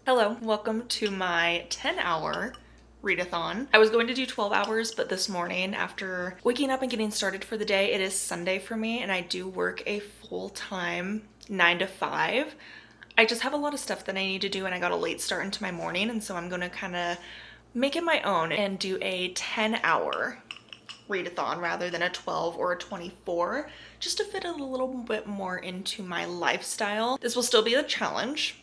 Hello, welcome to my 10-hour readathon. I was going to do 12 hours, but this morning after waking up and getting started for the day, it is Sunday for me and I do work a full-time 9 to 5. I just have a lot of stuff that I need to do and I got a late start into my morning, and so I'm gonna kind of make it my own and do a 10-hour readathon rather than a 12 or a 24, just to fit a little bit more into my lifestyle. This will still be a challenge.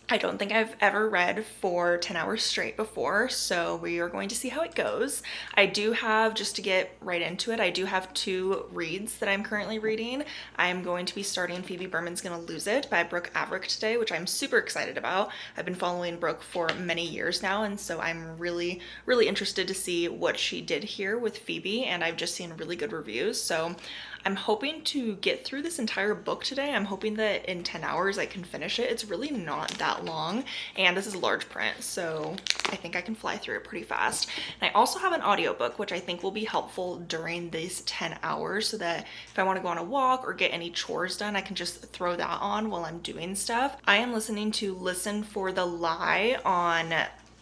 I don't think I've ever read for 10 hours straight before, so we are going to see how it goes. I do have, just to get right into it, I do have 2 reads that I'm currently reading. I'm going to be starting Phoebe Berman's Gonna Lose It by Brooke Averick today, which I'm super excited about. I've been following Brooke for many years now, and so I'm really interested to see what she did here with Phoebe, and I've just seen really good reviews, so I'm hoping to get through this entire book today. I'm hoping that in 10 hours I can finish it. It's really not that long, and this is large print, so I think I can fly through it pretty fast. And I also have an audiobook, which I think will be helpful during these 10 hours, so that if I want to go on a walk or get any chores done, I can just throw that on while I'm doing stuff. I am listening to Listen for the Lie on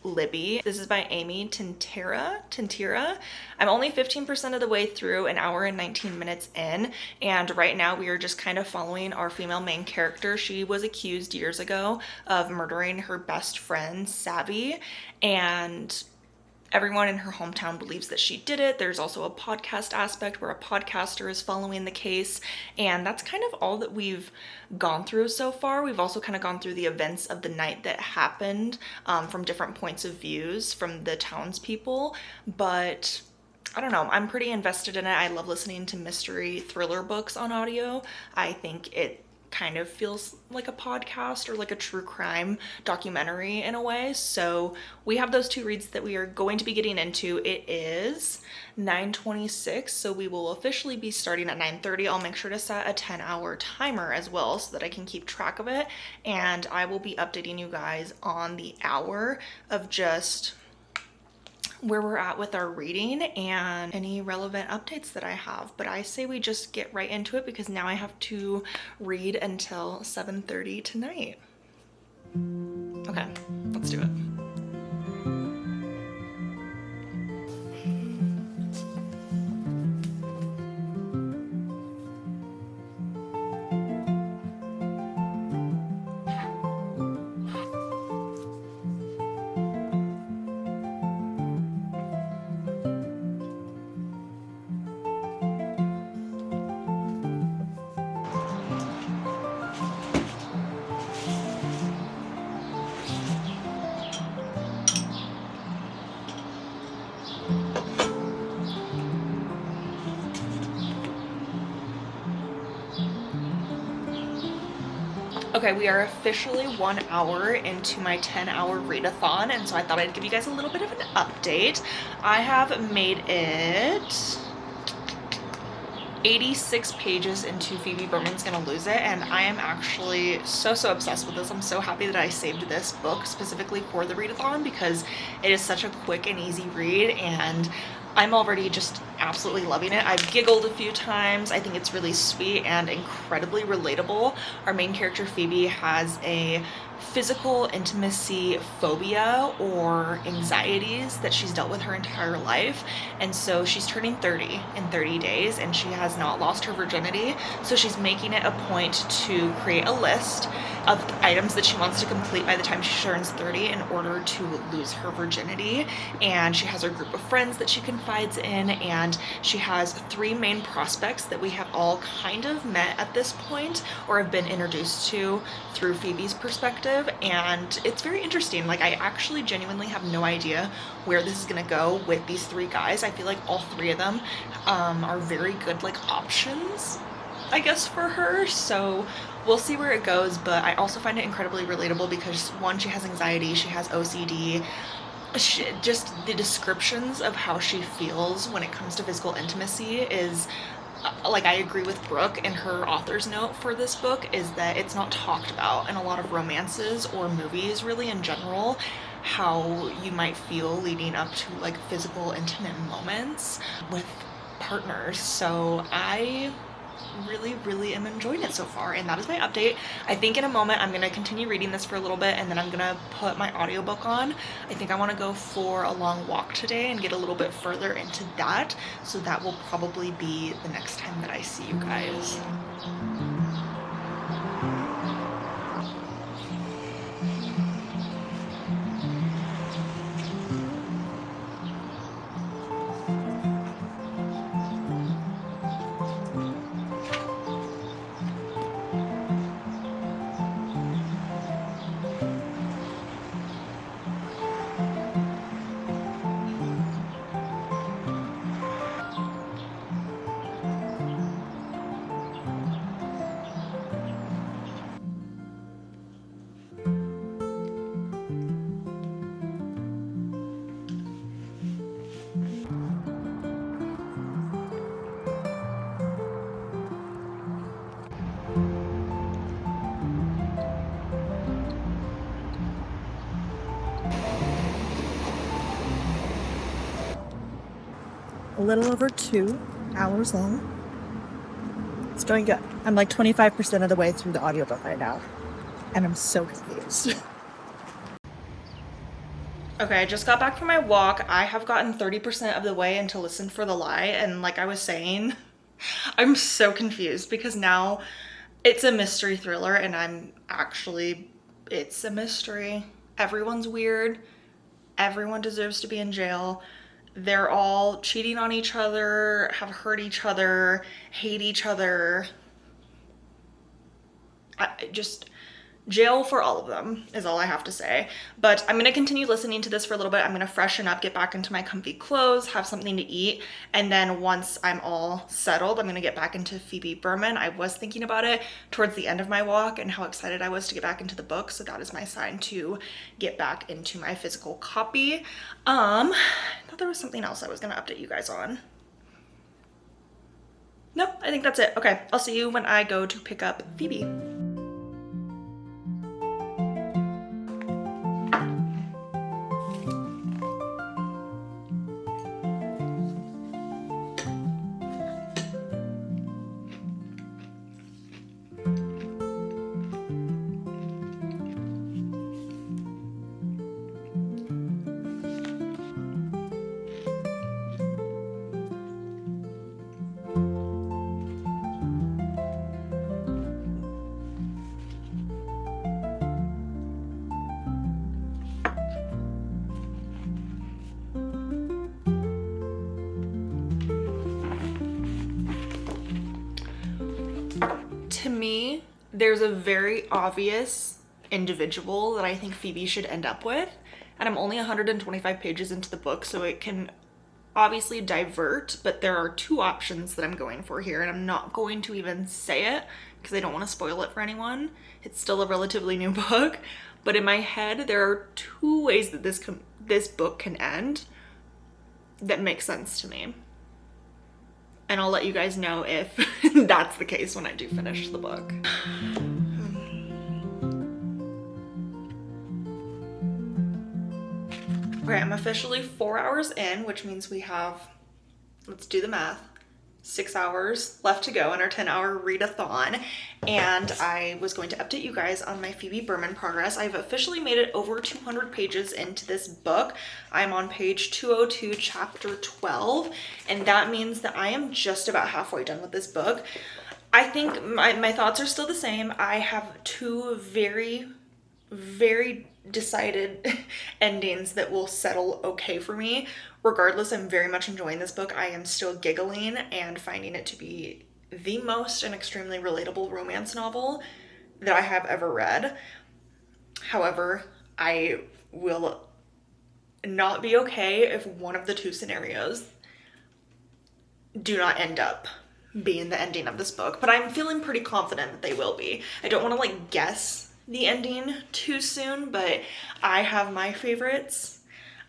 Libby. This is by Amy Tintira. I'm only 15% of the way through, an hour and 19 minutes in, and right now we are just kind of following our female main character. She was accused years ago of murdering her best friend, Savvy, and everyone in her hometown believes that she did it. There's also a podcast aspect where a podcaster is following the case, and that's kind of all that we've gone through so far. We've also kind of gone through the events of the night that happened from different points of views from the townspeople, but I don't know, I'm pretty invested in it. I love listening to mystery thriller books on audio. I think it kind of feels like a podcast or like a true crime documentary in a way. So we have those 2 reads that we are going to be getting into. It is 9:26, so we will officially be starting at 9:30. I'll make sure to set a 10-hour timer as well so that I can keep track of it, and I will be updating you guys on the hour of just where we're at with our reading and any relevant updates that I have. But I say we just get right into it because now I have to read until 7:30 tonight. Okay, let's do it. Okay, we are officially 1 hour into my 10-hour readathon, and so I thought I'd give you guys a little bit of an update. I have made it 86 pages into Phoebe Berman's Gonna Lose It, and I am actually so obsessed with this. I'm so happy that I saved this book specifically for the readathon because it is such a quick and easy read, and I'm already just absolutely loving it. I've giggled a few times. I think it's really sweet and incredibly relatable. Our main character, Phoebe, has a physical intimacy phobia or anxieties that she's dealt with her entire life, and so she's turning 30 in 30 days and she has not lost her virginity, so she's making it a point to create a list of items that she wants to complete by the time she turns 30 in order to lose her virginity. And she has her group of friends that she confides in, and she has 3 main prospects that we have all kind of met at this point or have been introduced to through Phoebe's perspective, and it's very interesting. Like, I actually genuinely have no idea where this is gonna go with these 3 guys. I feel like all 3 of them are very good like options, I guess, for her, so we'll see where it goes. But I also find it incredibly relatable because, one, she has anxiety, she has OCD, just the descriptions of how she feels when it comes to physical intimacy is like, I agree with Brooke in her author's note for this book, is that it's not talked about in a lot of romances or movies really in general, how you might feel leading up to like physical intimate moments with partners. So I really am enjoying it so far, and that is my update. I think in a moment I'm gonna continue reading this for a little bit, and then I'm gonna put my audiobook on. I think I want to go for a long walk today and get a little bit further into that, so that will probably be the next time that I see you guys. A little over 2 hours long. It's going good. I'm like 25% of the way through the audiobook right now, and I'm so confused. Okay, I just got back from my walk. I have gotten 30% of the way into Listen for the Lie, and like I was saying, I'm so confused because now it's a mystery thriller, and it's a mystery. Everyone's weird. Everyone deserves to be in jail. They're all cheating on each other, have hurt each other, hate each other. Just jail for all of them is all I have to say. But I'm gonna continue listening to this for a little bit. I'm gonna freshen up, get back into my comfy clothes, have something to eat, and then once I'm all settled, I'm gonna get back into Phoebe Berman. I was thinking about it towards the end of my walk and how excited I was to get back into the book, so that is my sign to get back into my physical copy. I thought there was something else I was gonna update you guys on. Nope, I think that's it. Okay, I'll see you when I go to pick up Phoebe. To me, there's a very obvious individual that I think Phoebe should end up with, and I'm only 125 pages into the book, so it can obviously divert, but there are two options that I'm going for here, and I'm not going to even say it because I don't want to spoil it for anyone. It's still a relatively new book, but in my head there are two ways that this book can end that make sense to me. And I'll let you guys know if that's the case when I do finish the book. Okay, I'm officially 4 hours in, which means we have, let's do the math, 6 hours left to go in our 10-hour readathon, and I was going to update you guys on my Phoebe Berman progress. I've officially made it over 200 pages into this book. I'm on page 202, chapter 12, and that means that I am just about halfway done with this book. I think my thoughts are still the same. I have two very decided endings that will settle okay for me. Regardless, I'm very much enjoying this book. I am still giggling and finding it to be the most and extremely relatable romance novel that I have ever read. However, I will not be okay if one of the two scenarios do not end up being the ending of this book, but I'm feeling pretty confident that they will be. I don't want to like guess the ending too soon, but I have my favorites.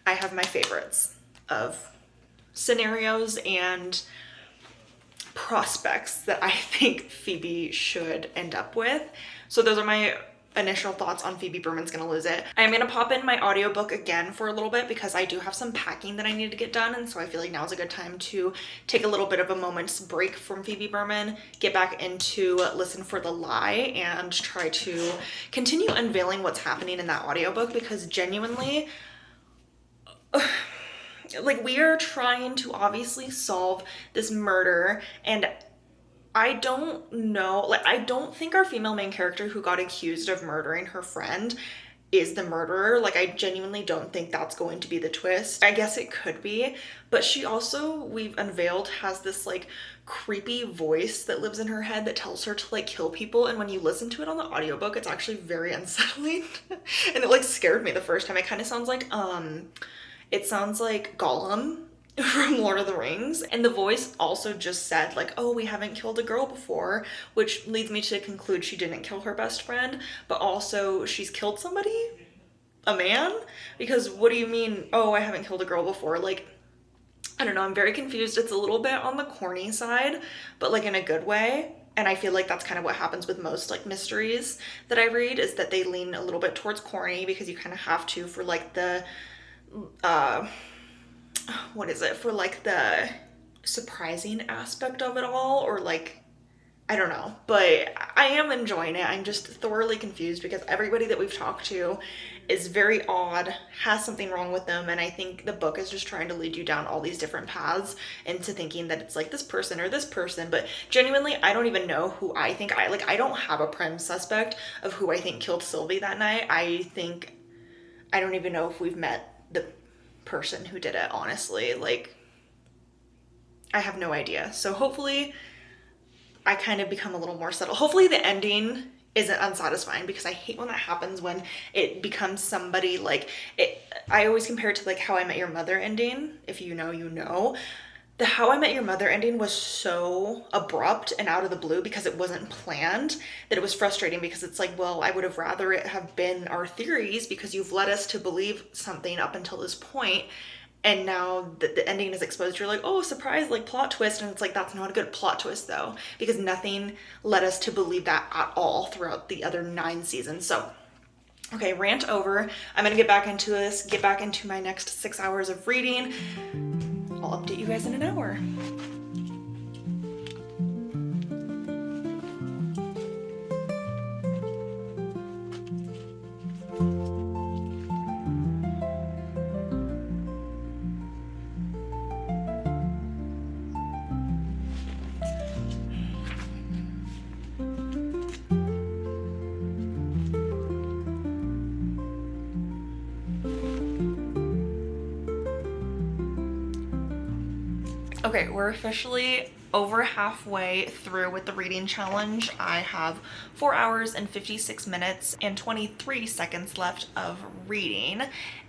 I have my favorites of scenarios and prospects that I think Phoebe should end up with. So those are my initial thoughts on Phoebe Berman's Gonna Lose It. I'm gonna pop in my audiobook again for a little bit because I do have some packing that I need to get done, and so I feel like now is a good time to take a little bit of a moment's break from Phoebe Berman, get back into Listen for the Lie, and try to continue unveiling what's happening in that audiobook, because genuinely, like, we are trying to obviously solve this murder, and I don't know, like, I don't think our female main character who got accused of murdering her friend is the murderer. Like, I genuinely don't think that's going to be the twist. I guess it could be, but she also, we've unveiled, has this like creepy voice that lives in her head that tells her to like kill people, and when you listen to it on the audiobook, it's actually very unsettling. And it like scared me the first time. It kind of sounds like Gollum from Lord of the Rings. And the voice also just said like, oh, we haven't killed a girl before, which leads me to conclude she didn't kill her best friend, but also she's killed somebody, a man, because what do you mean, oh, I haven't killed a girl before? Like, I don't know, I'm very confused. It's a little bit on the corny side, but like in a good way. And I feel like that's kind of what happens with most like mysteries that I read, is that they lean a little bit towards corny because you kind of have to for like the what is it, for like the surprising aspect of it all, or like, I don't know, but I am enjoying it. I'm just thoroughly confused because everybody that we've talked to is very odd, has something wrong with them, and I think the book is just trying to lead you down all these different paths into thinking that it's like this person or this person, but genuinely I don't even know who I think, I don't have a prime suspect of who I think killed Sylvie that night. I don't even know if we've met the person who did it, honestly. Like, I have no idea. So hopefully I kind of become a little more settled. Hopefully the ending isn't unsatisfying, because I hate when that happens, when it becomes somebody like it. I always compare it to like How I Met Your Mother ending. If you know, you know. The How I Met Your Mother ending was so abrupt and out of the blue because it wasn't planned, that it was frustrating, because it's like, well, I would have rather it have been our theories, because you've led us to believe something up until this point, and now that the ending is exposed, you're like, oh, surprise, like plot twist. And it's like, that's not a good plot twist though, because nothing led us to believe that at all throughout the other 9 seasons. So okay, rant over. I'm gonna get back into this, get back into my next 6 hours of reading. I'll update you guys in an hour. Okay, we're officially over halfway through with the reading challenge. I have 4 hours and 56 minutes and 23 seconds left of reading,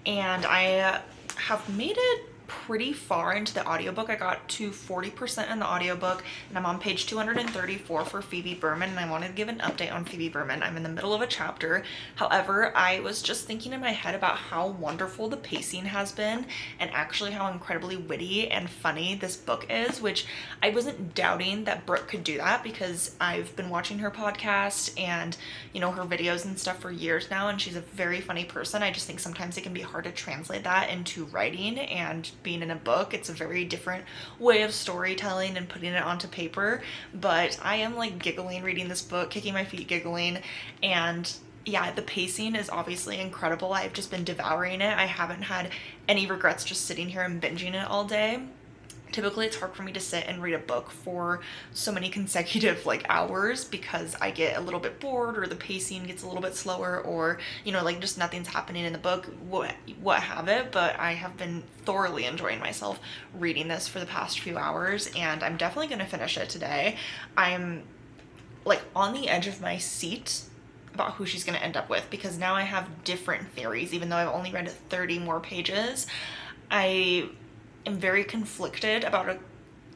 and I have made it pretty far into the audiobook. I got to 40% in the audiobook, and I'm on page 234 for Phoebe Berman, and I wanted to give an update on Phoebe Berman. I'm in the middle of a chapter. However, I was just thinking in my head about how wonderful the pacing has been, and actually how incredibly witty and funny this book is, which I wasn't doubting that Brooke could do that, because I've been watching her podcast and, you know, her videos and stuff for years now, and she's a very funny person. I just think sometimes it can be hard to translate that into writing and being in a book. It's a very different way of storytelling and putting it onto paper, but I am like giggling reading this book, kicking my feet giggling, and yeah, the pacing is obviously incredible. I've just been devouring it. I haven't had any regrets just sitting here and binging it all day. Typically it's hard for me to sit and read a book for so many consecutive like hours, because I get a little bit bored, or the pacing gets a little bit slower, or, you know, like just nothing's happening in the book, what have it. But I have been thoroughly enjoying myself reading this for the past few hours, and I'm definitely going to finish it today. I'm like on the edge of my seat about who she's going to end up with, because now I have different theories. Even though I've only read 30 more pages, I am very conflicted about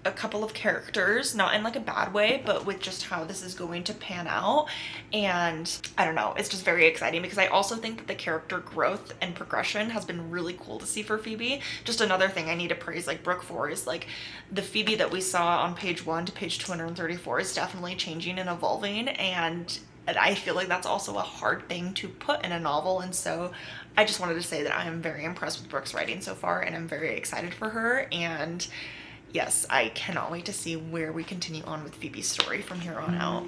a couple of characters, not in like a bad way, but with just how this is going to pan out. And I don't know, it's just very exciting, because I also think that the character growth and progression has been really cool to see for Phoebe. Just another thing I need to praise like Brooke for is like the Phoebe that we saw on page 1 to page 234 is definitely changing and evolving, and I feel like that's also a hard thing to put in a novel. And so I just wanted to say that I am very impressed with Brooke's writing so far, and I'm very excited for her. And yes, I cannot wait to see where we continue on with Phoebe's story from here on out.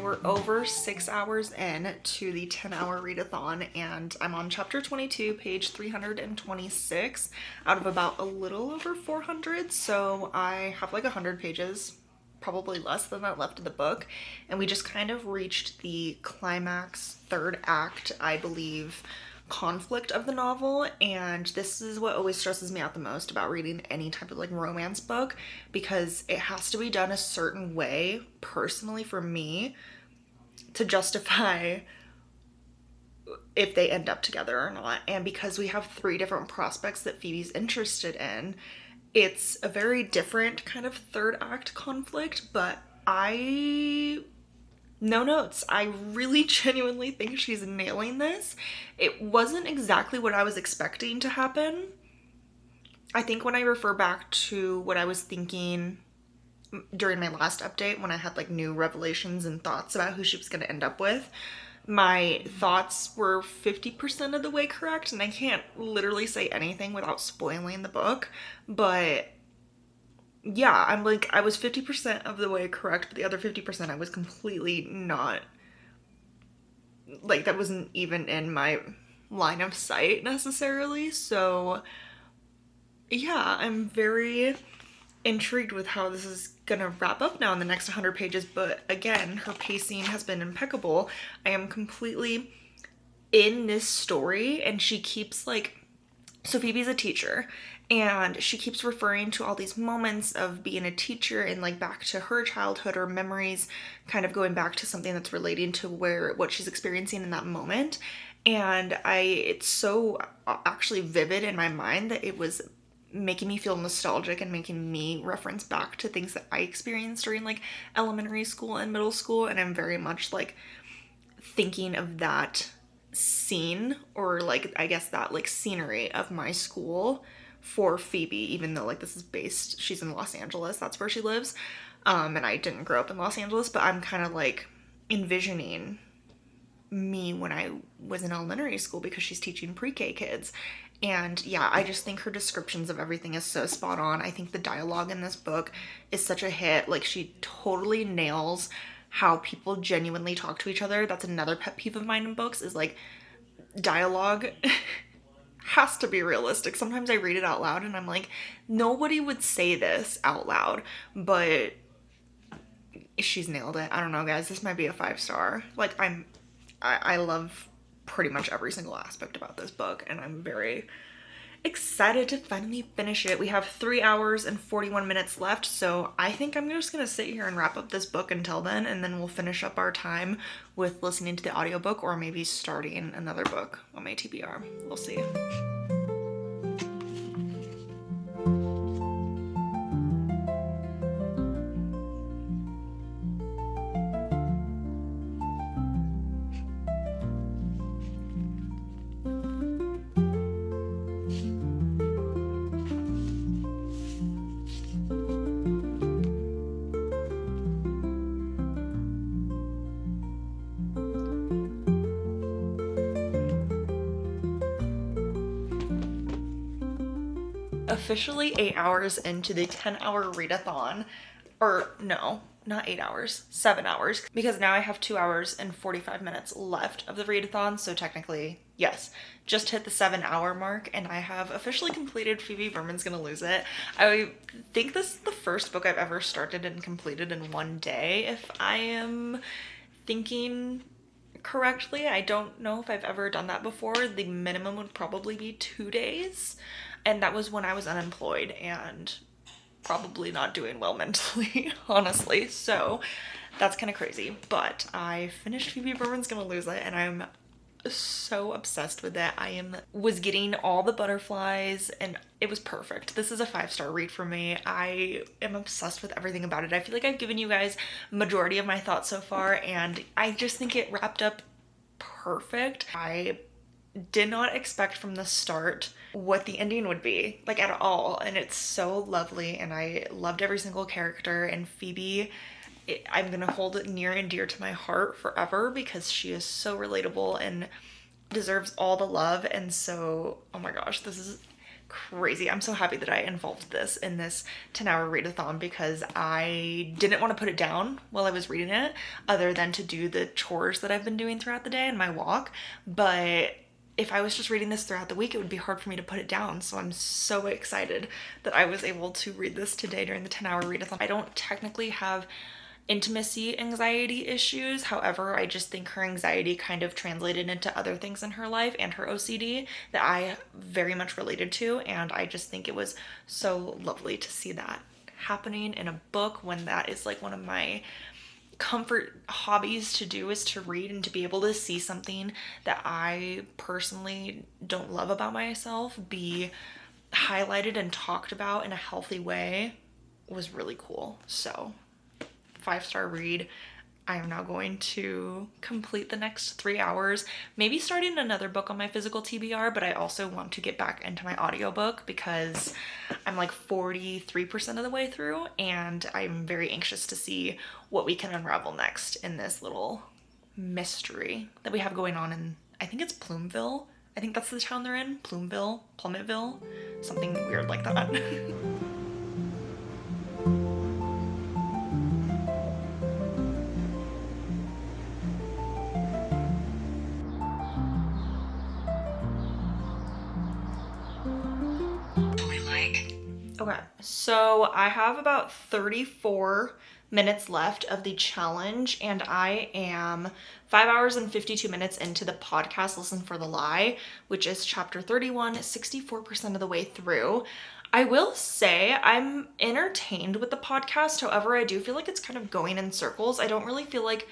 We're over 6 hours in to the 10-hour readathon, and I'm on chapter 22, page 326 out of about a little over 400. So I have like 100 pages, probably less than that, left of the book. And we just kind of reached the climax, third act, I believe, conflict of the novel. And this is what always stresses me out the most about reading any type of like romance book, because it has to be done a certain way, personally for me, to justify if they end up together or not. And because we have 3 different prospects that Phoebe's interested in, it's a very different kind of third act conflict. But no notes. I really genuinely think she's nailing this. It wasn't exactly what I was expecting to happen. I think when I refer back to what I was thinking during my last update, when I had like new revelations and thoughts about who she was going to end up with, my thoughts were 50% of the way correct, and I can't literally say anything without spoiling the book. But yeah, I'm like, I was 50% of the way correct, but the other 50% I was completely not, like, that wasn't even in my line of sight necessarily. So yeah, I'm very intrigued with how this is gonna wrap up now in the next 100 pages. But again, her pacing has been impeccable. I am completely in this story, and she keeps like, so Phoebe's a teacher, and she keeps referring to all these moments of being a teacher and like back to her childhood or memories, kind of going back to something that's relating to what she's experiencing in that moment. And it's so actually vivid in my mind that it was making me feel nostalgic and making me reference back to things that I experienced during like elementary school and middle school. And I'm very much like thinking of that scene, or like, I guess that like scenery of my school for Phoebe, even though like this is based, she's in Los Angeles, that's where she lives. And I didn't grow up in Los Angeles, but I'm kind of like envisioning me when I was in elementary school, because she's teaching pre-K kids. And yeah, I just think her descriptions of everything is so spot on. I think the dialogue in this book is such a hit. Like, she totally nails how people genuinely talk to each other. That's another pet peeve of mine in books, is like dialogue has to be realistic. Sometimes I read it out loud and I'm like, nobody would say this out loud, but she's nailed it. I don't know, guys, this might be a 5-star. Like, I love pretty much every single aspect about this book, and I'm very excited to finally finish it. We have 3 hours and 41 minutes left, so I think I'm just gonna sit here and wrap up this book until then, and then we'll finish up our time with listening to the audiobook, or maybe starting another book on my TBR. We'll see. Officially 8 hours into the 10-hour readathon, or no, not 8 hours, 7 hours, because now I have 2 hours and 45 minutes left of the readathon. So technically, yes, just hit the 7-hour mark, and I have officially completed Phoebe Berman's Gonna Lose It. I think this is the first book I've ever started and completed in one day, if I am thinking correctly. I don't know if I've ever done that before. The minimum would probably be 2 days. And that was when I was unemployed and probably not doing well mentally, honestly. So that's kind of crazy. But I finished Phoebe Berman's Gonna Lose It, and I'm so obsessed with it. Was getting all the butterflies and it was perfect. This is a 5-star read for me. I am obsessed with everything about it. I feel like I've given you guys majority of my thoughts so far, and I just think it wrapped up perfect. I did not expect from the start what the ending would be, like, at all, and it's so lovely, and I loved every single character. And Phoebe, I'm gonna hold it near and dear to my heart forever because she is so relatable and deserves all the love. And so, oh my gosh, this is crazy. I'm so happy that I involved this in this 10-hour readathon because I didn't want to put it down while I was reading it, other than to do the chores that I've been doing throughout the day and my walk. But if I was just reading this throughout the week, it would be hard for me to put it down. So I'm so excited that I was able to read this today during the 10-hour readathon. I don't technically have intimacy anxiety issues. However, I just think her anxiety kind of translated into other things in her life and her OCD that I very much related to. And I just think it was so lovely to see that happening in a book when that is like one of my comfort hobbies to do, is to read, and to be able to see something that I personally don't love about myself be highlighted and talked about in a healthy way was really cool. So 5-star read. I am now going to complete the next 3 hours, maybe starting another book on my physical TBR, but I also want to get back into my audiobook because I'm like 43% of the way through, and I'm very anxious to see what we can unravel next in this little mystery that we have going on in, I think it's Plumeville. I think that's the town they're in. Plummetville, something weird like that. Okay, so I have about 34 minutes left of the challenge, and I am 5 hours and 52 minutes into the podcast Listen for the Lie, which is chapter 31, 64% of the way through. I will say I'm entertained with the podcast. However, I do feel like it's kind of going in circles. I don't really feel like,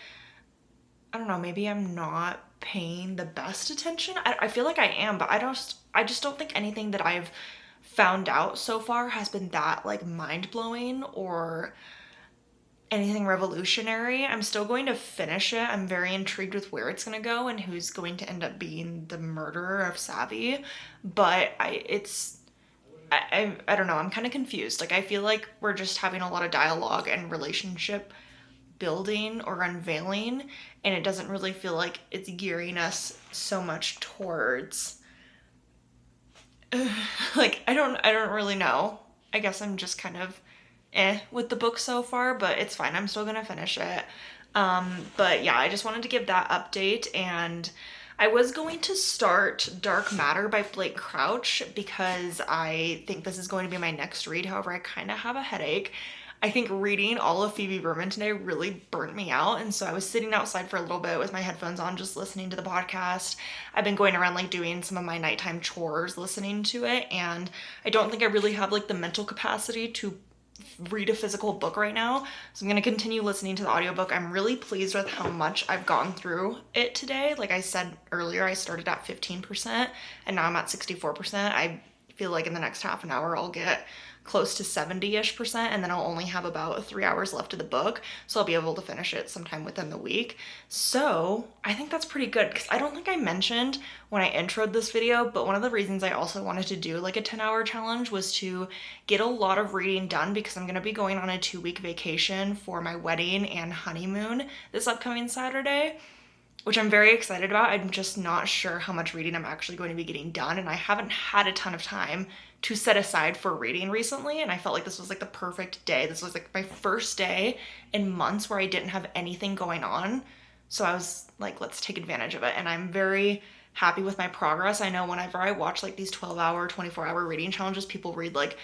I don't know, maybe I'm not paying the best attention. I feel like I am, but I just don't think anything that I've found out so far has been that like mind-blowing or anything revolutionary. I'm still going to finish it. I'm very intrigued with where it's going to go and who's going to end up being the murderer of Savvy, but I don't know, I'm kind of confused. Like, I feel like we're just having a lot of dialogue and relationship building or unveiling, and it doesn't really feel like it's gearing us so much towards like, I don't really know. I guess I'm just kind of with the book so far, but it's fine. I'm still gonna finish it. But yeah, I just wanted to give that update, and I was going to start Dark Matter by Blake Crouch because I think this is going to be my next read. However, I kind of have a headache. I think reading all of Phoebe Berman today really burnt me out, and so I was sitting outside for a little bit with my headphones on, just listening to the podcast. I've been going around like doing some of my nighttime chores, listening to it, and I don't think I really have like the mental capacity to read a physical book right now. So I'm going to continue listening to the audiobook. I'm really pleased with how much I've gone through it today. Like I said earlier, I started at 15% and now I'm at 64%. I feel like in the next half an hour I'll get close to 70-ish%, and then I'll only have about 3 hours left of the book, so I'll be able to finish it sometime within the week. So I think that's pretty good, because I don't think I mentioned when I introed this video, but one of the reasons I also wanted to do like a 10-hour challenge was to get a lot of reading done, because I'm going to be going on a 2-week vacation for my wedding and honeymoon this upcoming Saturday, which I'm very excited about. I'm just not sure how much reading I'm actually going to be getting done, and I haven't had a ton of time to set aside for reading recently, and I felt like this was like the perfect day. This was like my first day in months where I didn't have anything going on, so I was like, let's take advantage of it, and I'm very happy with my progress. I know whenever I watch like these 12-hour, 24-hour reading challenges, people read like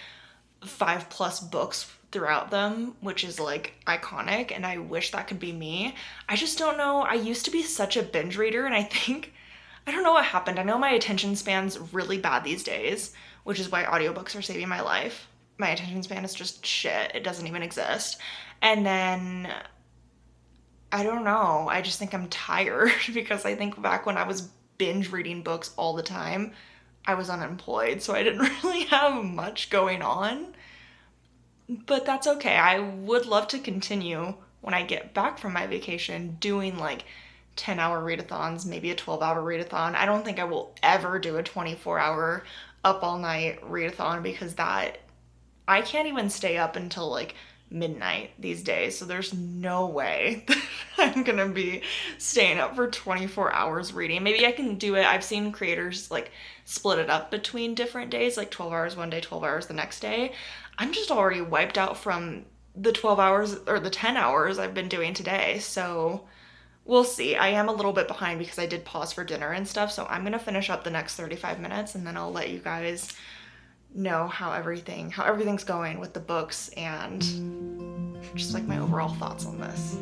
5+ books throughout them, which is like iconic, and I wish that could be me. I just don't know. I used to be such a binge reader, and I don't know what happened. I know my attention span's really bad these days, which is why audiobooks are saving my life. My attention span is just shit. It doesn't even exist. And then I don't know. I just think I'm tired because I think back when I was binge reading books all the time, I was unemployed, so I didn't really have much going on. But that's okay. I would love to continue when I get back from my vacation doing like 10-hour readathons, maybe a 12-hour readathon. I don't think I will ever do a 24-hour up all night readathon because that I can't even stay up until like midnight these days. So there's no way that I'm gonna be staying up for 24 hours reading. Maybe I can do it. I've seen creators like split it up between different days, like 12 hours one day, 12 hours the next day. I'm just already wiped out from the 12 hours or the 10 hours I've been doing today. So we'll see. I am a little bit behind because I did pause for dinner and stuff. So I'm gonna finish up the next 35 minutes and then I'll let you guys know how everything's going with the books and just like my overall thoughts on this.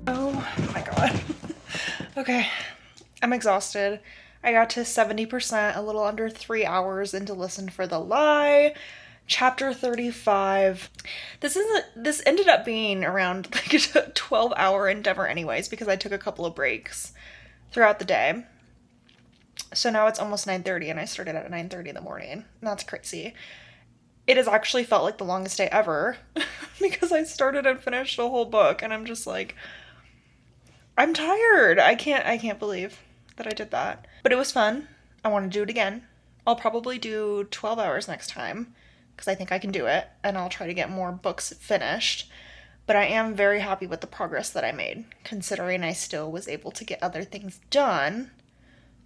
Oh my god. Okay, I'm exhausted. I got to 70%, a little under 3 hours into Listen for the Lie. Chapter 35. This ended up being around like a 12-hour endeavor anyways because I took a couple of breaks throughout the day. So now it's almost 9:30 and I started at 9:30 in the morning. That's crazy. It has actually felt like the longest day ever because I started and finished a whole book and I'm just like, I'm tired. I can't believe that I did that. But it was fun. I want to do it again. I'll probably do 12 hours next time because I think I can do it and I'll try to get more books finished. But I am very happy with the progress that I made, considering I still was able to get other things done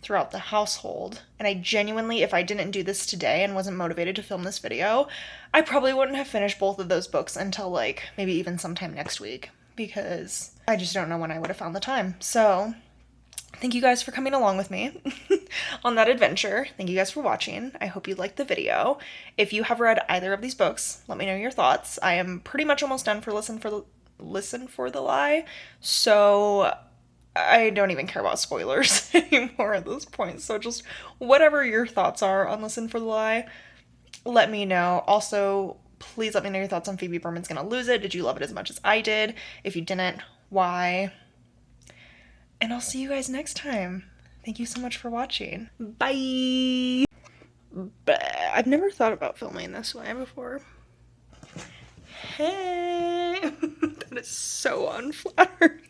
throughout the household. And I genuinely, if I didn't do this today and wasn't motivated to film this video, I probably wouldn't have finished both of those books until like maybe even sometime next week because I just don't know when I would have found the time. So thank you guys for coming along with me on that adventure. Thank you guys for watching. I hope you liked the video. If you have read either of these books, let me know your thoughts. I am pretty much almost done for Listen for the Lie, so I don't even care about spoilers anymore at this point. So just whatever your thoughts are on Listen for the Lie, let me know. Also, please let me know your thoughts on Phoebe Berman's Gonna Lose It. Did you love it as much as I did? If you didn't, why? And I'll see you guys next time. Thank you so much for watching. Bye! I've never thought about filming this way before. Hey! That is so unflattering.